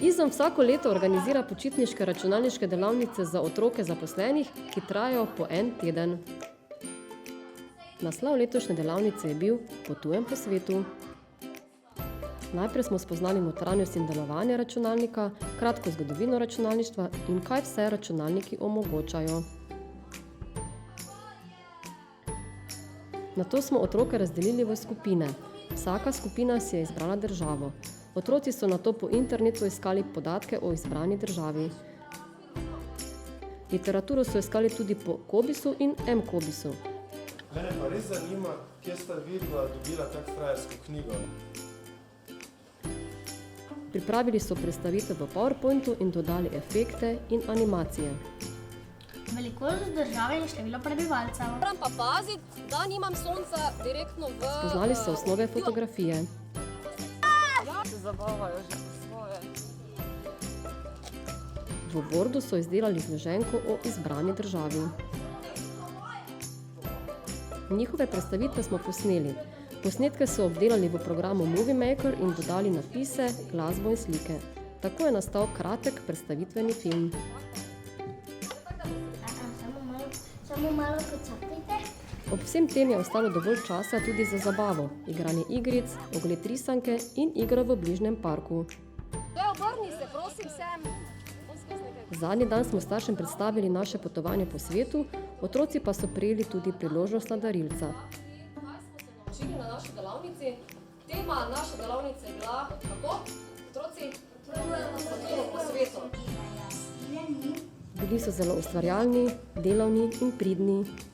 Izum vsako leto organizira počitniške računalniške delavnice za otroke zaposlenih, ki trajajo po en teden. Naslov letošnje delavnice je bil Potujem po svetu. Najprej smo spoznali notranjost in delovanje računalnika, kratko zgodovino računalništva in kaj vse računalniki omogočajo. Nato smo otroke razdelili v skupine. Vsaka skupina si je izbrala državo. Otroci so nato po internetu iskali podatke o izbrani državi. Literaturo so iskali tudi po Cobisu in M-Cobisu. Mene pa res zanima, kje sta vidva dobila tak frajersko knjigo. Pripravili so predstavitev v PowerPointu in dodali efekte in animacije. Velikost države in število prebivalcev. Moram pa paziti, da nimam sonca direktno v... Spoznali so osnove fotografije. Se zabavajo že po svoje. V Wordu so izdelali zloženko o izbrani državi. Njihove predstavitve smo posneli. Posnetke so obdelali v programu Movie Maker in dodali napise, glasbo in slike. Tako je nastal kratek predstavitveni film. Samo malo počakajte. Ob vsem tem je ostalo dovolj časa tudi za zabavo, igranje igric, ogled risanke in igro v bližnjem parku. Obrni se, prosim, sem. Zadnji dan smo staršem predstavili naše potovanje po svetu, otroci pa so prejeli tudi priložnost na darilca. Učili na naši delavnici. Tema naše delavnice je bila, kako? Otroci, potujemo po svetu. Bili so zelo ustvarjalni, delavni in pridni.